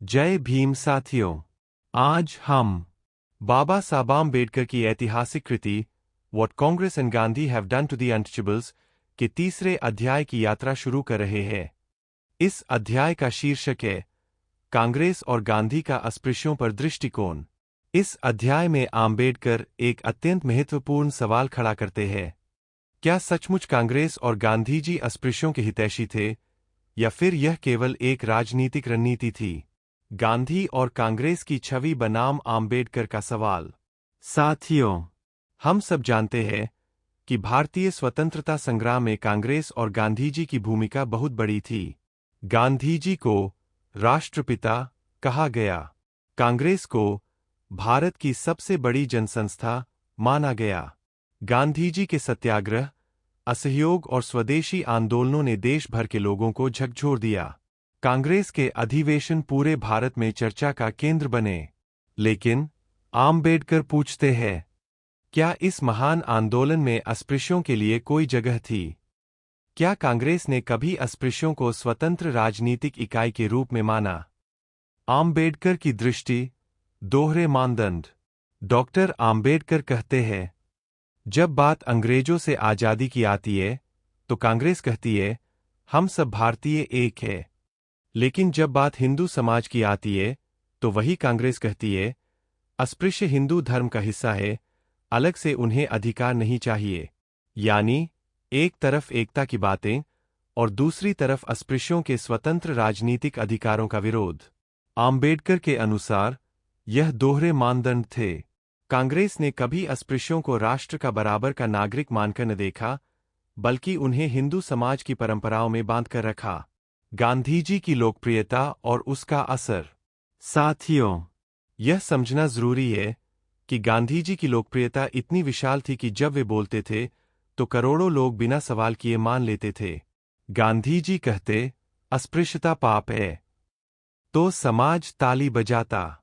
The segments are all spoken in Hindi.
जय भीम साथियों। आज हम बाबा साहब आम्बेडकर की ऐतिहासिक कृति what Congress and Gandhi have done to the untouchables के तीसरे अध्याय की यात्रा शुरू कर रहे हैं। इस अध्याय का शीर्षक है कांग्रेस और गांधी का अस्पृश्यों पर दृष्टिकोण। इस अध्याय में आम्बेडकर एक अत्यंत महत्वपूर्ण सवाल खड़ा करते हैं। क्या सचमुच कांग्रेस और गांधी जी अस्पृश्यों के हितैषी थे, या फिर यह केवल एक राजनीतिक रणनीति थी? गांधी और कांग्रेस की छवि बनाम आम्बेडकर का सवाल। साथियों, हम सब जानते हैं कि भारतीय स्वतंत्रता संग्राम में कांग्रेस और गांधी जी की भूमिका बहुत बड़ी थी। गांधी जी को राष्ट्रपिता कहा गया। कांग्रेस को भारत की सबसे बड़ी जनसंस्था माना गया। गांधी जी के सत्याग्रह, असहयोग और स्वदेशी आंदोलनों ने देश भर के लोगों को झकझोर दिया। कांग्रेस के अधिवेशन पूरे भारत में चर्चा का केंद्र बने। लेकिन आम्बेडकर पूछते हैं, क्या इस महान आंदोलन में अस्पृश्यों के लिए कोई जगह थी? क्या कांग्रेस ने कभी अस्पृश्यों को स्वतंत्र राजनीतिक इकाई के रूप में माना? आम्बेडकर की दृष्टि, दोहरे मानदंड। डॉक्टर आम्बेडकर कहते हैं, जब बात अंग्रेजों से आजादी की आती है तो कांग्रेस कहती है हम सब भारतीय एक है। लेकिन जब बात हिंदू समाज की आती है तो वही कांग्रेस कहती है अस्पृश्य हिंदू धर्म का हिस्सा है, अलग से उन्हें अधिकार नहीं चाहिए। यानी एक तरफ एकता की बातें और दूसरी तरफ अस्पृश्यों के स्वतंत्र राजनीतिक अधिकारों का विरोध। आम्बेडकर के अनुसार यह दोहरे मानदंड थे। कांग्रेस ने कभी अस्पृश्यों को राष्ट्र का बराबर का नागरिक मानकर न देखा, बल्कि उन्हें हिंदू समाज की परंपराओं में बांधकर रखा। गांधी जी की लोकप्रियता और उसका असर। साथियों, यह समझना जरूरी है कि गांधी जी की लोकप्रियता इतनी विशाल थी कि जब वे बोलते थे तो करोड़ों लोग बिना सवाल किए मान लेते थे। गांधी जी कहते अस्पृश्यता पाप है तो समाज ताली बजाता।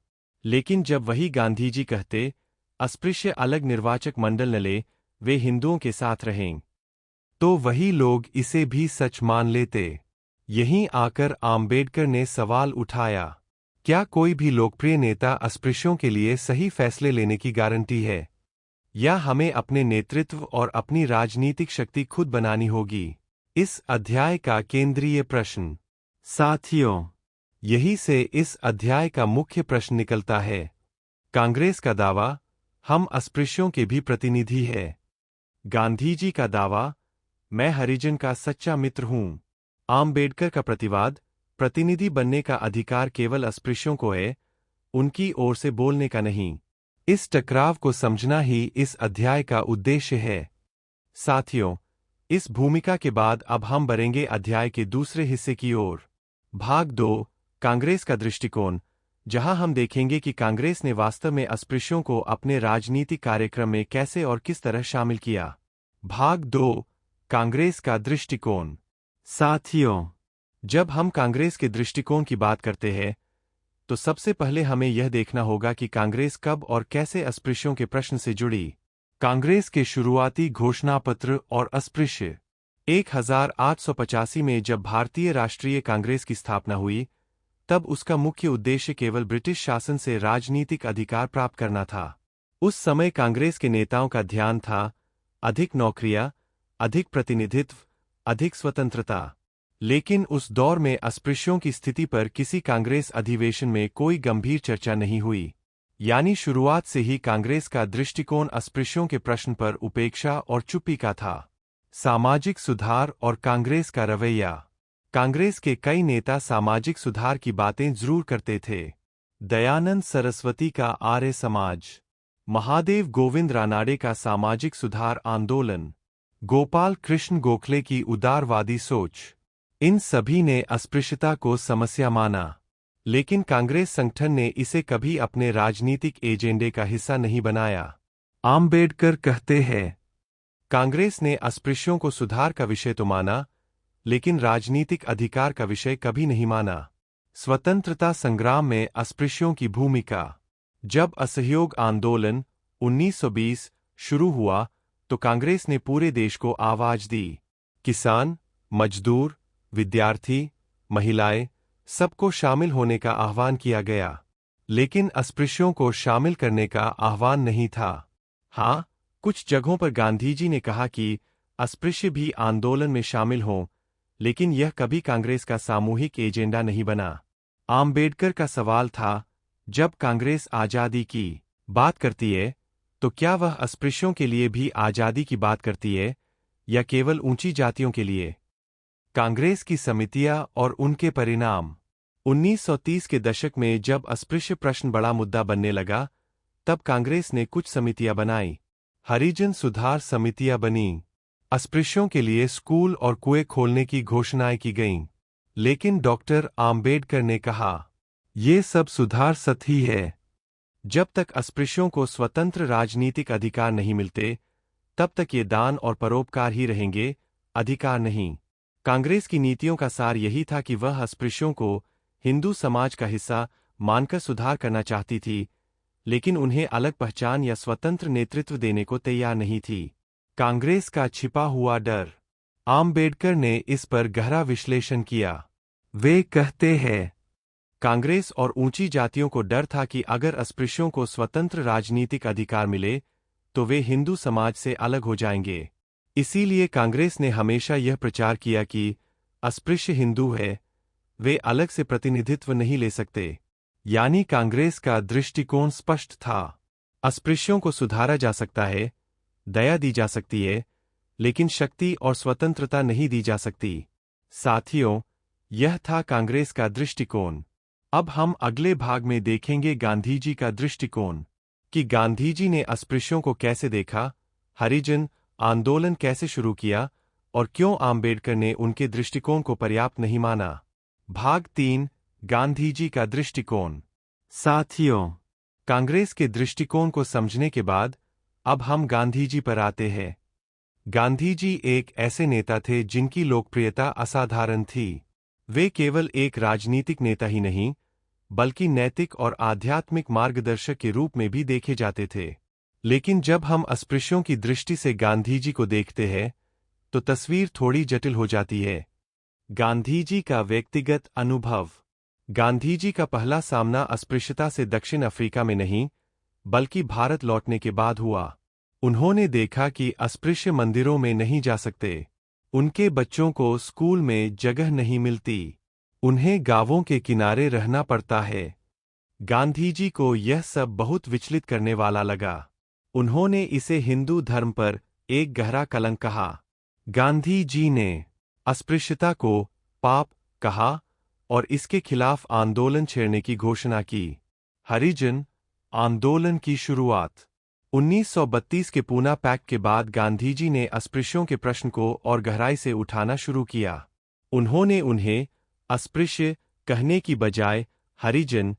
लेकिन जब वही गांधी जी कहते अस्पृश्य अलग निर्वाचक मंडल न ले, वे हिंदुओं के साथ रहें, तो वही लोग इसे भी सच मान लेते। यहीं आकर आम्बेडकर ने सवाल उठाया, क्या कोई भी लोकप्रिय नेता अस्पृश्यों के लिए सही फैसले लेने की गारंटी है, या हमें अपने नेतृत्व और अपनी राजनीतिक शक्ति खुद बनानी होगी? इस अध्याय का केंद्रीय प्रश्न। साथियों, यही से इस अध्याय का मुख्य प्रश्न निकलता है। कांग्रेस का दावा, हम अस्पृश्यों के भी प्रतिनिधि है। गांधी जी का दावा, मैं हरिजन का सच्चा मित्र हूं। आम्बेडकर का प्रतिवाद, प्रतिनिधि बनने का अधिकार केवल अस्पृश्यों को है, उनकी ओर से बोलने का नहीं। इस टकराव को समझना ही इस अध्याय का उद्देश्य है। साथियों, इस भूमिका के बाद अब हम बढ़ेंगे अध्याय के दूसरे हिस्से की ओर। भाग 2, कांग्रेस का दृष्टिकोण, जहां हम देखेंगे कि कांग्रेस ने वास्तव में अस्पृश्यों को अपने राजनीतिक कार्यक्रम में कैसे और किस तरह शामिल किया। भाग 2, कांग्रेस का दृष्टिकोण। साथियों, जब हम कांग्रेस के दृष्टिकोण की बात करते हैं तो सबसे पहले हमें यह देखना होगा कि कांग्रेस कब और कैसे अस्पृश्यों के प्रश्न से जुड़ी। कांग्रेस के शुरुआती घोषणापत्र और अस्पृश्य। 1885 में जब भारतीय राष्ट्रीय कांग्रेस की स्थापना हुई, तब उसका मुख्य उद्देश्य केवल ब्रिटिश शासन से राजनीतिक अधिकार प्राप्त करना था। उस समय कांग्रेस के नेताओं का ध्यान था अधिक नौकरियां, अधिक प्रतिनिधित्व, अधिक स्वतंत्रता। लेकिन उस दौर में अस्पृश्यों की स्थिति पर किसी कांग्रेस अधिवेशन में कोई गंभीर चर्चा नहीं हुई। यानी शुरुआत से ही कांग्रेस का दृष्टिकोण अस्पृश्यों के प्रश्न पर उपेक्षा और चुप्पी का था। सामाजिक सुधार और कांग्रेस का रवैया। कांग्रेस के कई नेता सामाजिक सुधार की बातें जरूर करते थे। दयानंद सरस्वती का आर्य समाज, महादेव गोविंद रानाडे का सामाजिक सुधार आंदोलन, गोपाल कृष्ण गोखले की उदारवादी सोच, इन सभी ने अस्पृश्यता को समस्या माना। लेकिन कांग्रेस संगठन ने इसे कभी अपने राजनीतिक एजेंडे का हिस्सा नहीं बनाया। आम्बेडकर कहते हैं, कांग्रेस ने अस्पृश्यों को सुधार का विषय तो माना, लेकिन राजनीतिक अधिकार का विषय कभी नहीं माना। स्वतंत्रता संग्राम में अस्पृश्यों की भूमिका। जब असहयोग आंदोलन 1920 शुरू हुआ तो कांग्रेस ने पूरे देश को आवाज दी। किसान, मजदूर, विद्यार्थी, महिलाएं, सबको शामिल होने का आह्वान किया गया, लेकिन अस्पृश्यों को शामिल करने का आह्वान नहीं था। हाँ, कुछ जगहों पर गांधीजी ने कहा कि अस्पृश्य भी आंदोलन में शामिल हों, लेकिन यह कभी कांग्रेस का सामूहिक एजेंडा नहीं बना। आम्बेडकर का सवाल था, जब कांग्रेस आज़ादी की बात करती है, तो क्या वह अस्पृश्यों के लिए भी आज़ादी की बात करती है, या केवल ऊंची जातियों के लिए? कांग्रेस की समितियां और उनके परिणाम। 1930 के दशक में जब अस्पृश्य प्रश्न बड़ा मुद्दा बनने लगा, तब कांग्रेस ने कुछ समितियां बनाई। हरिजन सुधार समितियां बनी। अस्पृश्यों के लिए स्कूल और कुएं खोलने की घोषणाएं की गईं। लेकिन डॉक्टर आम्बेडकर ने कहा, ये सब सुधार सतही है। जब तक अस्पृश्यों को स्वतंत्र राजनीतिक अधिकार नहीं मिलते, तब तक ये दान और परोपकार ही रहेंगे, अधिकार नहीं। कांग्रेस की नीतियों का सार यही था कि वह अस्पृश्यों को हिंदू समाज का हिस्सा मानकर सुधार करना चाहती थी, लेकिन उन्हें अलग पहचान या स्वतंत्र नेतृत्व देने को तैयार नहीं थी। कांग्रेस का छिपा हुआ डर। आम्बेडकर ने इस पर गहरा विश्लेषण किया। वे कहते हैं, कांग्रेस और ऊंची जातियों को डर था कि अगर अस्पृश्यों को स्वतंत्र राजनीतिक अधिकार मिले, तो वे हिंदू समाज से अलग हो जाएंगे। इसीलिए कांग्रेस ने हमेशा यह प्रचार किया कि अस्पृश्य हिंदू है, वे अलग से प्रतिनिधित्व नहीं ले सकते। यानी कांग्रेस का दृष्टिकोण स्पष्ट था। अस्पृश्यों को सुधारा जा सकता है, दया दी जा सकती है, लेकिन शक्ति और स्वतंत्रता नहीं दी जा सकती। साथियों, यह था कांग्रेस का दृष्टिकोण। अब हम अगले भाग में देखेंगे गांधीजी का दृष्टिकोण, कि गांधीजी ने अस्पृश्यों को कैसे देखा, हरिजन आंदोलन कैसे शुरू किया, और क्यों आम्बेडकर ने उनके दृष्टिकोण को पर्याप्त नहीं माना। भाग 3, गांधीजी का दृष्टिकोण। साथियों, कांग्रेस के दृष्टिकोण को समझने के बाद अब हम गांधीजी पर आते हैं। गांधीजी एक ऐसे नेता थे जिनकी लोकप्रियता असाधारण थी। वे केवल एक राजनीतिक नेता ही नहीं, बल्कि नैतिक और आध्यात्मिक मार्गदर्शक के रूप में भी देखे जाते थे। लेकिन जब हम अस्पृश्यों की दृष्टि से गांधीजी को देखते हैं, तो तस्वीर थोड़ी जटिल हो जाती है। गांधीजी का व्यक्तिगत अनुभव। गांधीजी का पहला सामना अस्पृश्यता से दक्षिण अफ्रीका में नहीं, बल्कि भारत लौटने के बाद हुआ। उन्होंने देखा कि अस्पृश्य मंदिरों में नहीं जा सकते, उनके बच्चों को स्कूल में जगह नहीं मिलती, उन्हें गांवों के किनारे रहना पड़ता है। गांधीजी को यह सब बहुत विचलित करने वाला लगा। उन्होंने इसे हिंदू धर्म पर एक गहरा कलंक कहा। गांधी ने अस्पृश्यता को पाप कहा और इसके खिलाफ आंदोलन छेड़ने की घोषणा की। हरिजन आंदोलन की शुरुआत। 1932 के पूना पैक्ट के बाद गांधीजी ने अस्पृश्यों के प्रश्न को और गहराई से उठाना शुरू किया। उन्होंने उन्हें अस्पृश्य कहने की बजाय हरिजन,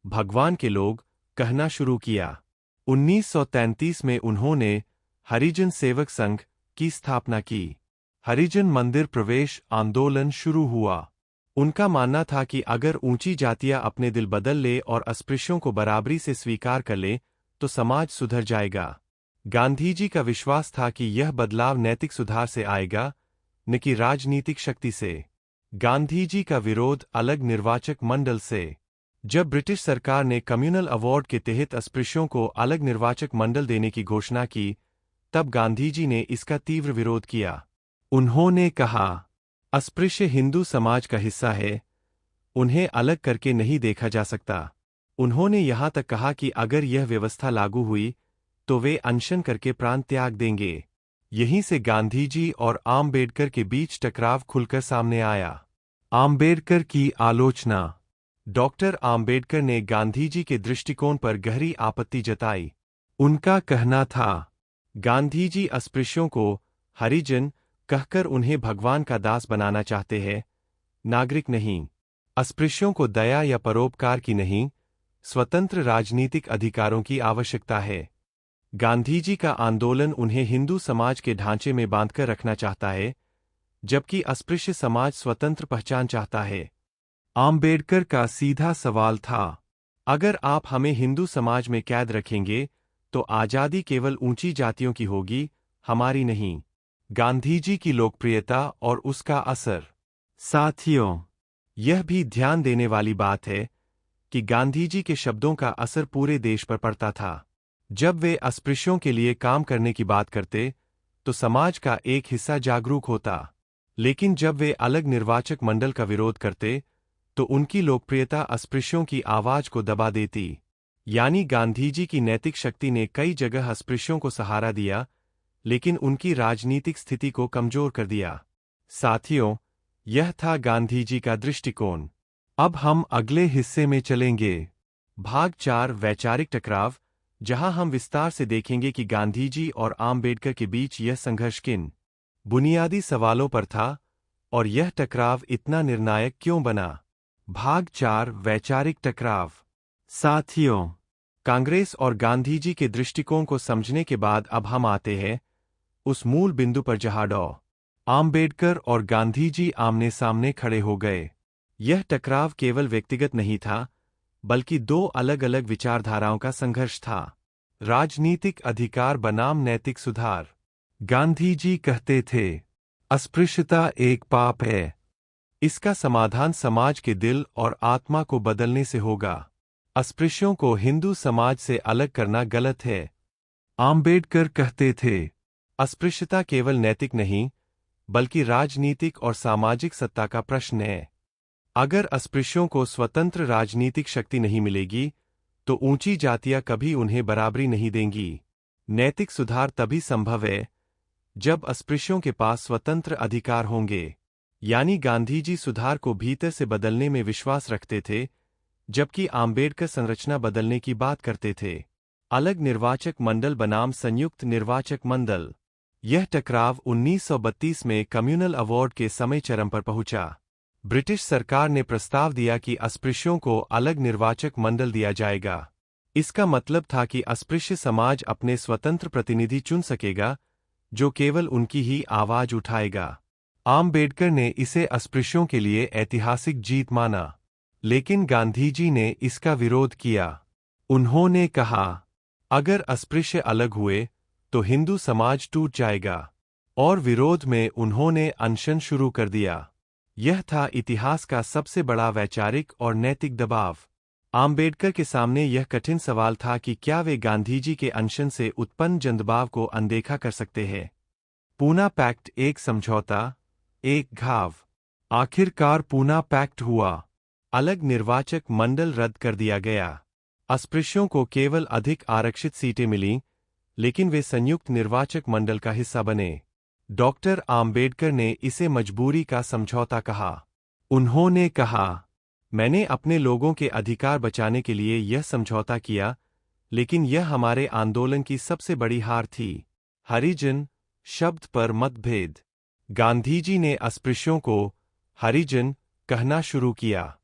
भगवान के लोग, कहना शुरू किया। 1933 में उन्होंने हरिजन सेवक संघ की स्थापना की। हरिजन मंदिर प्रवेश आंदोलन शुरू हुआ। उनका मानना था कि अगर ऊंची जातियां अपने दिल बदल ले और अस्पृश्यों को बराबरी से स्वीकार कर ले, तो समाज सुधर जाएगा। गांधीजी का विश्वास था कि यह बदलाव नैतिक सुधार से आएगा, न कि राजनीतिक शक्ति से। गांधीजी का विरोध अलग निर्वाचक मंडल से। जब ब्रिटिश सरकार ने कम्युनल अवार्ड के तहत अस्पृश्यों को अलग निर्वाचक मंडल देने की घोषणा की, तब गांधीजी ने इसका तीव्र विरोध किया। उन्होंने कहा, अस्पृश्य हिंदू समाज का हिस्सा है, उन्हें अलग करके नहीं देखा जा सकता। उन्होंने यहां तक कहा कि अगर यह व्यवस्था लागू हुई, तो वे अनशन करके प्राण त्याग देंगे। यहीं से गांधीजी और आम्बेडकर के बीच टकराव खुलकर सामने आया। आम्बेडकर की आलोचना। डॉक्टर आम्बेडकर ने गांधीजी के दृष्टिकोण पर गहरी आपत्ति जताई। उनका कहना था, गांधीजी अस्पृश्यों को हरिजन कहकर उन्हें भगवान का दास बनाना चाहते हैं, नागरिक नहीं। अस्पृश्यों को दया या परोपकार की नहीं, स्वतंत्र राजनीतिक अधिकारों की आवश्यकता है। गांधीजी का आंदोलन उन्हें हिंदू समाज के ढांचे में बांधकर रखना चाहता है, जबकि अस्पृश्य समाज स्वतंत्र पहचान चाहता है। आम्बेडकर का सीधा सवाल था, अगर आप हमें हिंदू समाज में कैद रखेंगे, तो आज़ादी केवल ऊंची जातियों की होगी, हमारी नहीं। गांधीजी की लोकप्रियता और उसका असर। साथियों, यह भी ध्यान देने वाली बात है कि गांधी जी के शब्दों का असर पूरे देश पर पड़ता था। जब वे अस्पृश्यों के लिए काम करने की बात करते तो समाज का एक हिस्सा जागरूक होता, लेकिन जब वे अलग निर्वाचक मंडल का विरोध करते तो उनकी लोकप्रियता अस्पृश्यों की आवाज को दबा देती। यानी गांधी जी की नैतिक शक्ति ने कई जगह अस्पृश्यों को सहारा दिया, लेकिन उनकी राजनीतिक स्थिति को कमजोर कर दिया। साथियों, यह था गांधी जी का दृष्टिकोण। अब हम अगले हिस्से में चलेंगे, भाग 4 वैचारिक टकराव, जहां हम विस्तार से देखेंगे कि गांधी जी और आम्बेडकर के बीच यह संघर्ष किन बुनियादी सवालों पर था और यह टकराव इतना निर्णायक क्यों बना। भाग 4 वैचारिक टकराव। साथियों, कांग्रेस और गांधी जी के दृष्टिकोण को समझने के बाद अब हम आते हैं उस मूल बिंदु पर जहां डॉ. आम्बेडकर और गांधी जी आमने सामने खड़े हो गए। यह टकराव केवल व्यक्तिगत नहीं था, बल्कि दो अलग अलग विचारधाराओं का संघर्ष था। राजनीतिक अधिकार बनाम नैतिक सुधार। गांधी जी कहते थे, अस्पृश्यता एक पाप है, इसका समाधान समाज के दिल और आत्मा को बदलने से होगा। अस्पृश्यों को हिंदू समाज से अलग करना गलत है। आम्बेडकर कहते थे, अस्पृश्यता केवल नैतिक नहीं, बल्कि राजनीतिक और सामाजिक सत्ता का प्रश्न है। अगर अस्पृश्यों को स्वतंत्र राजनीतिक शक्ति नहीं मिलेगी, तो ऊंची जातियां कभी उन्हें बराबरी नहीं देंगी। नैतिक सुधार तभी संभव है जब अस्पृश्यों के पास स्वतंत्र अधिकार होंगे। यानी गांधी जी सुधार को भीतर से बदलने में विश्वास रखते थे, जबकि आम्बेडकर संरचना बदलने की बात करते थे। अलग निर्वाचक मंडल बनाम संयुक्त निर्वाचक मंडल। यह टकराव 1932 में कम्युनल अवार्ड के समय चरम पर पहुंचा। ब्रिटिश सरकार ने प्रस्ताव दिया कि अस्पृश्यों को अलग निर्वाचक मंडल दिया जाएगा। इसका मतलब था कि अस्पृश्य समाज अपने स्वतंत्र प्रतिनिधि चुन सकेगा, जो केवल उनकी ही आवाज उठाएगा। आम्बेडकर ने इसे अस्पृश्यों के लिए ऐतिहासिक जीत माना, लेकिन गांधी जी ने इसका विरोध किया। उन्होंने कहा, अगर अस्पृश्य अलग हुए तो हिंदू समाज टूट जाएगा, और विरोध में उन्होंने अनशन शुरू कर दिया। यह था इतिहास का सबसे बड़ा वैचारिक और नैतिक दबाव। आम्बेडकर के सामने यह कठिन सवाल था कि क्या वे गांधी जी के अनशन से उत्पन्न जनदबाव को अनदेखा कर सकते हैं। पूना पैक्ट एक समझौता, एक घाव। आखिरकार पूना पैक्ट हुआ। अलग निर्वाचक मंडल रद्द कर दिया गया। अस्पृश्यों को केवल अधिक आरक्षित सीटें मिलीं, लेकिन वे संयुक्त निर्वाचक मंडल का हिस्सा बने। डॉक्टर आम्बेडकर ने इसे मजबूरी का समझौता कहा। उन्होंने कहा, मैंने अपने लोगों के अधिकार बचाने के लिए यह समझौता किया, लेकिन यह हमारे आंदोलन की सबसे बड़ी हार थी। हरिजन शब्द पर मतभेद। गांधी जी ने अस्पृश्यों को हरिजन कहना शुरू किया।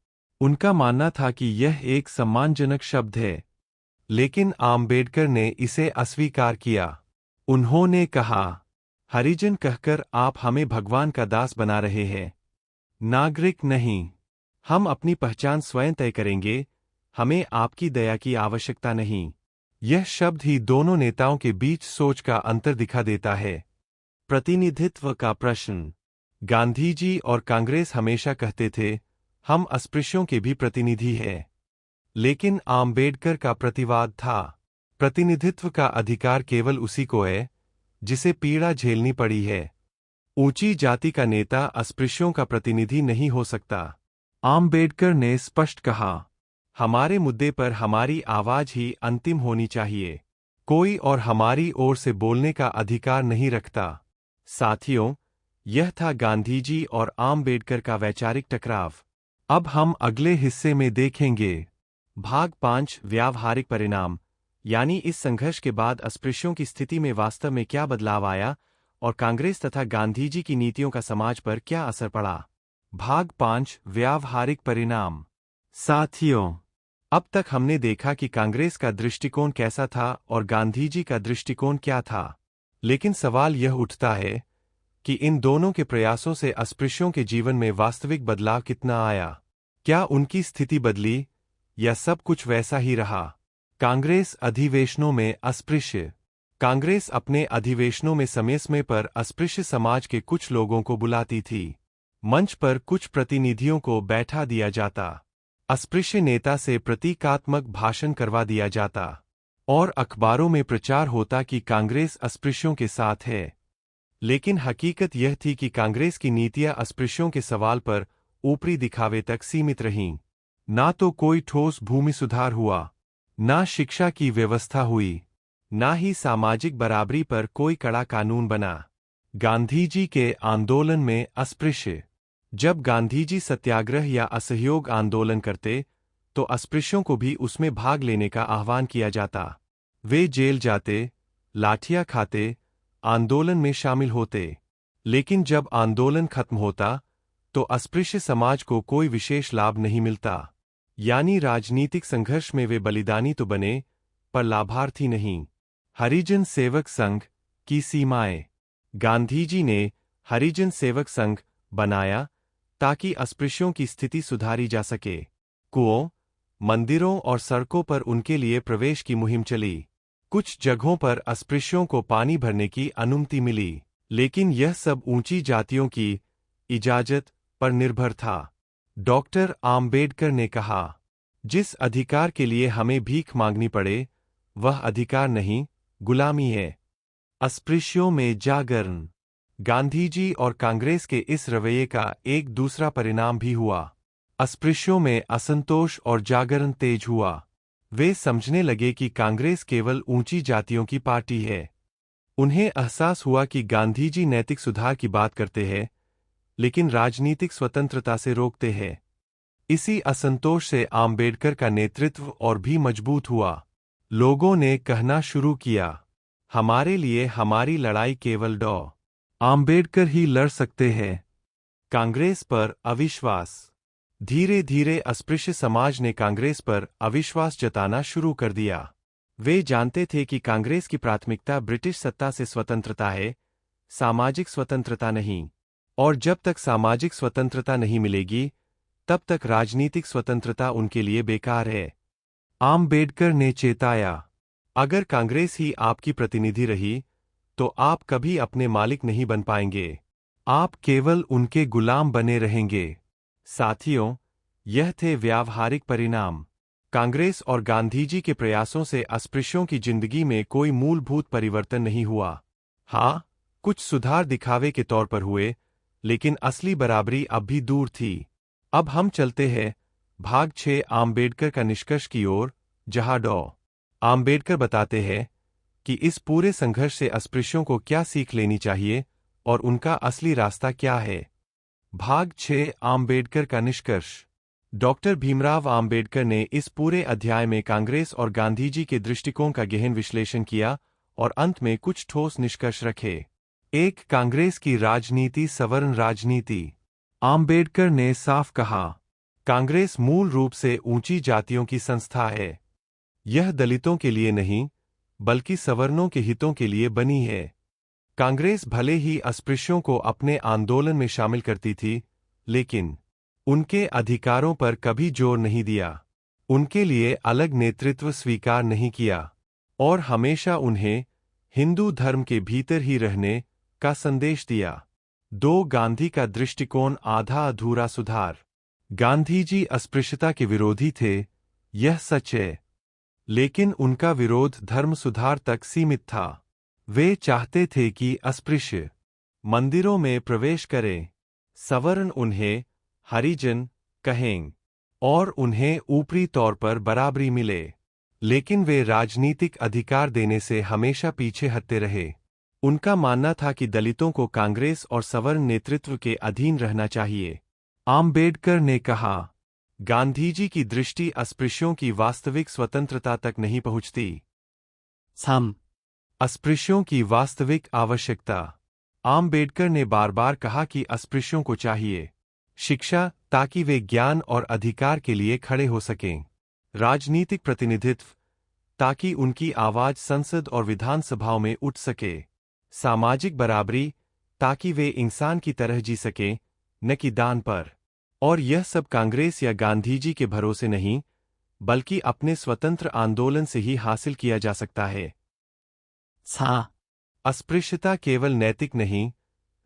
उनका मानना था कि यह एक सम्मानजनक शब्द है, लेकिन आम्बेडकर ने इसे अस्वीकार किया। उन्होंने कहा, हरिजन कहकर आप हमें भगवान का दास बना रहे हैं, नागरिक नहीं। हम अपनी पहचान स्वयं तय करेंगे, हमें आपकी दया की आवश्यकता नहीं। यह शब्द ही दोनों नेताओं के बीच सोच का अंतर दिखा देता है। प्रतिनिधित्व का प्रश्न। गांधी जी और कांग्रेस हमेशा कहते थे, हम अस्पृश्यों के भी प्रतिनिधि हैं। लेकिन आम्बेडकर का प्रतिवाद था, प्रतिनिधित्व का अधिकार केवल उसी को है जिसे पीड़ा झेलनी पड़ी है। ऊंची जाति का नेता अस्पृश्यों का प्रतिनिधि नहीं हो सकता। आम्बेडकर ने स्पष्ट कहा, हमारे मुद्दे पर हमारी आवाज ही अंतिम होनी चाहिए। कोई और हमारी ओर से बोलने का अधिकार नहीं रखता। साथियों, यह था गांधी जी और आम्बेडकर का वैचारिक टकराव। अब हम अगले हिस्से में देखेंगे, भाग 5 व्यावहारिक परिणाम, यानी इस संघर्ष के बाद अस्पृश्यों की स्थिति में वास्तव में क्या बदलाव आया और कांग्रेस तथा गांधी जी की नीतियों का समाज पर क्या असर पड़ा। भाग 5 व्यावहारिक परिणाम। साथियों, अब तक हमने देखा कि कांग्रेस का दृष्टिकोण कैसा था और गांधी जी का दृष्टिकोण क्या था। लेकिन सवाल यह उठता है कि इन दोनों के प्रयासों से अस्पृश्यों के जीवन में वास्तविक बदलाव कितना आया। क्या उनकी स्थिति बदली या सब कुछ वैसा ही रहा। कांग्रेस अधिवेशनों में अस्पृश्य। कांग्रेस अपने अधिवेशनों में समय समय पर अस्पृश्य समाज के कुछ लोगों को बुलाती थी। मंच पर कुछ प्रतिनिधियों को बैठा दिया जाता, अस्पृश्य नेता से प्रतीकात्मक भाषण करवा दिया जाता और अखबारों में प्रचार होता कि कांग्रेस अस्पृश्यों के साथ है। लेकिन हकीकत यह थी कि कांग्रेस की नीतियां अस्पृश्यों के सवाल पर ऊपरी दिखावे तक सीमित रहीं। ना तो कोई ठोस भूमि सुधार हुआ, ना शिक्षा की व्यवस्था हुई, ना ही सामाजिक बराबरी पर कोई कड़ा कानून बना। गांधी जी के आंदोलन में अस्पृश्य, जब गांधी जी सत्याग्रह या असहयोग आंदोलन करते तो अस्पृश्यों को भी उसमें भाग लेने का आह्वान किया जाता। वे जेल जाते, लाठियां खाते, आंदोलन में शामिल होते। लेकिन जब आंदोलन खत्म होता तो अस्पृश्य समाज को कोई विशेष लाभ नहीं मिलता। यानी राजनीतिक संघर्ष में वे बलिदानी तो बने, पर लाभार्थी नहीं। हरिजन सेवक संघ की सीमाएं। गांधी जी ने हरिजन सेवक संघ बनाया ताकि अस्पृश्यों की स्थिति सुधारी जा सके। कुओं, मंदिरों और सड़कों पर उनके लिए प्रवेश की मुहिम चली। कुछ जगहों पर अस्पृश्यों को पानी भरने की अनुमति मिली, लेकिन यह सब ऊंची जातियों की इजाजत पर निर्भर था। डॉक्टर आम्बेडकर ने कहा, जिस अधिकार के लिए हमें भीख मांगनी पड़े, वह अधिकार नहीं, गुलामी है। अस्पृश्यों में जागरण। गांधी जी और कांग्रेस के इस रवैये का एक दूसरा परिणाम भी हुआ। अस्पृश्यों में असंतोष और जागरण तेज हुआ। वे समझने लगे कि कांग्रेस केवल ऊंची जातियों की पार्टी है। उन्हें एहसास हुआ कि गांधी जी नैतिक सुधार की बात करते हैं, लेकिन राजनीतिक स्वतंत्रता से रोकते हैं। इसी असंतोष से आम्बेडकर का नेतृत्व और भी मजबूत हुआ। लोगों ने कहना शुरू किया, हमारे लिए हमारी लड़ाई केवल डॉ. आम्बेडकर ही लड़ सकते हैं। कांग्रेस पर अविश्वास। धीरे धीरे अस्पृश्य समाज ने कांग्रेस पर अविश्वास जताना शुरू कर दिया। वे जानते थे कि कांग्रेस की प्राथमिकता ब्रिटिश सत्ता से स्वतंत्रता है, सामाजिक स्वतंत्रता नहीं। और जब तक सामाजिक स्वतंत्रता नहीं मिलेगी, तब तक राजनीतिक स्वतंत्रता उनके लिए बेकार है। आम्बेडकर ने चेताया, अगर कांग्रेस ही आपकी प्रतिनिधि रही, तो आप कभी अपने मालिक नहीं बन पाएंगे। आप केवल उनके गुलाम बने रहेंगे। साथियों, यह थे व्यावहारिक परिणाम। कांग्रेस और गांधी जी के प्रयासों से अस्पृश्यों की जिंदगी में कोई मूलभूत परिवर्तन नहीं हुआ। हाँ, कुछ सुधार दिखावे के तौर पर हुए, लेकिन असली बराबरी अब भी दूर थी। अब हम चलते हैं भाग 6 आम्बेडकर का निष्कर्ष की ओर, जहां डॉ. आम्बेडकर बताते हैं कि इस पूरे संघर्ष से अस्पृश्यों को क्या सीख लेनी चाहिए और उनका असली रास्ता क्या है। भाग 6 आम्बेडकर का निष्कर्ष। डॉक्टर भीमराव आम्बेडकर ने इस पूरे अध्याय में कांग्रेस और गांधी जी के दृष्टिकोण का गहन विश्लेषण किया और अंत में कुछ ठोस निष्कर्ष रखे। 1. कांग्रेस की राजनीति सवर्ण राजनीति। आम्बेडकर ने साफ कहा, कांग्रेस मूल रूप से ऊंची जातियों की संस्था है। यह दलितों के लिए नहीं, बल्कि सवर्णों के हितों के लिए बनी है। कांग्रेस भले ही अस्पृश्यों को अपने आंदोलन में शामिल करती थी, लेकिन उनके अधिकारों पर कभी जोर नहीं दिया, उनके लिए अलग नेतृत्व स्वीकार नहीं किया और हमेशा उन्हें हिंदू धर्म के भीतर ही रहने का संदेश दिया। 2. गांधी का दृष्टिकोण आधा अधूरा सुधार। गांधी जी अस्पृश्यता के विरोधी थे, यह सच है, लेकिन उनका विरोध धर्म सुधार तक सीमित था। वे चाहते थे कि अस्पृश्य मंदिरों में प्रवेश करें, सवर्ण उन्हें हरिजन कहें और उन्हें ऊपरी तौर पर बराबरी मिले। लेकिन वे राजनीतिक अधिकार देने से हमेशा पीछे हटते रहे। उनका मानना था कि दलितों को कांग्रेस और सवर्ण नेतृत्व के अधीन रहना चाहिए। आम्बेडकर ने कहा, गांधी जी की दृष्टि अस्पृश्यों की वास्तविक स्वतंत्रता तक नहीं पहुंचती। 3. अस्पृश्यों की वास्तविक आवश्यकता। आम्बेडकर ने बार बार कहा कि अस्पृश्यों को चाहिए शिक्षा ताकि वे ज्ञान और अधिकार के लिए खड़े हो सकें, राजनीतिक प्रतिनिधित्व ताकि उनकी आवाज संसद और विधानसभाओं में उठ सके, सामाजिक बराबरी ताकि वे इंसान की तरह जी सकें, न कि दान पर। और यह सब कांग्रेस या गांधी जी के भरोसे नहीं, बल्कि अपने स्वतंत्र आंदोलन से ही हासिल किया जा सकता है। अस्पृश्यता केवल नैतिक नहीं,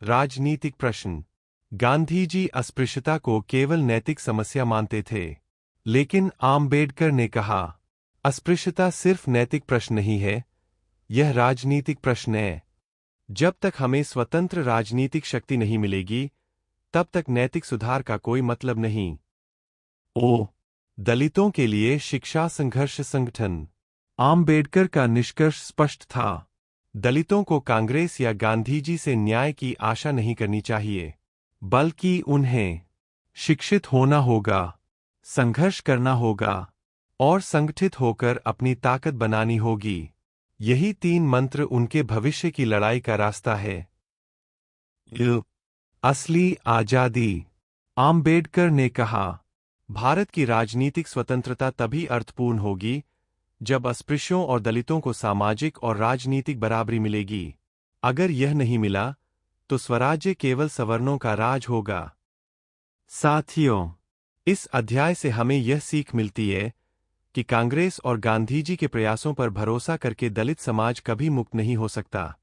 राजनीतिक प्रश्न। गांधी जी अस्पृश्यता को केवल नैतिक समस्या मानते थे, लेकिन आम्बेडकर ने कहा, अस्पृश्यता सिर्फ नैतिक प्रश्न नहीं है, यह राजनीतिक प्रश्न है। जब तक हमें स्वतंत्र राजनीतिक शक्ति नहीं मिलेगी, तब तक नैतिक सुधार का कोई मतलब नहीं। दलितों के लिए शिक्षा संघर्ष संगठन। आम्बेडकर का निष्कर्ष स्पष्ट था। दलितों को कांग्रेस या गांधी जी से न्याय की आशा नहीं करनी चाहिए, बल्कि उन्हें शिक्षित होना होगा, संघर्ष करना होगा और संगठित होकर अपनी ताकत बनानी होगी। यही 3 मंत्र उनके भविष्य की लड़ाई का रास्ता है। असली आजादी। आम्बेडकर ने कहा, भारत की राजनीतिक स्वतंत्रता तभी अर्थपूर्ण होगी जब अस्पृश्यों और दलितों को सामाजिक और राजनीतिक बराबरी मिलेगी। अगर यह नहीं मिला, तो स्वराज्य केवल सवर्णों का राज होगा। साथियों, इस अध्याय से हमें यह सीख मिलती है कि कांग्रेस और गांधी जी के प्रयासों पर भरोसा करके दलित समाज कभी मुक्त नहीं हो सकता।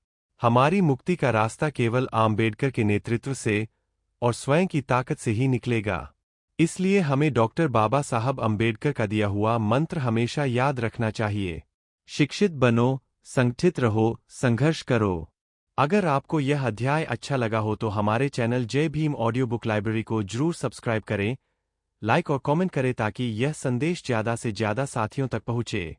हमारी मुक्ति का रास्ता केवल आम्बेडकर के नेतृत्व से और स्वयं की ताकत से ही निकलेगा। इसलिए हमें डॉक्टर बाबा साहब अम्बेडकर का दिया हुआ मंत्र हमेशा याद रखना चाहिए। शिक्षित बनो, संगठित रहो, संघर्ष करो। अगर आपको यह अध्याय अच्छा लगा हो तो हमारे चैनल जय भीम ऑडियो बुक लाइब्रेरी को जरूर सब्सक्राइब करें, लाइक और कमेंट करें ताकि यह संदेश ज़्यादा से ज़्यादा साथियों तक पहुँचे।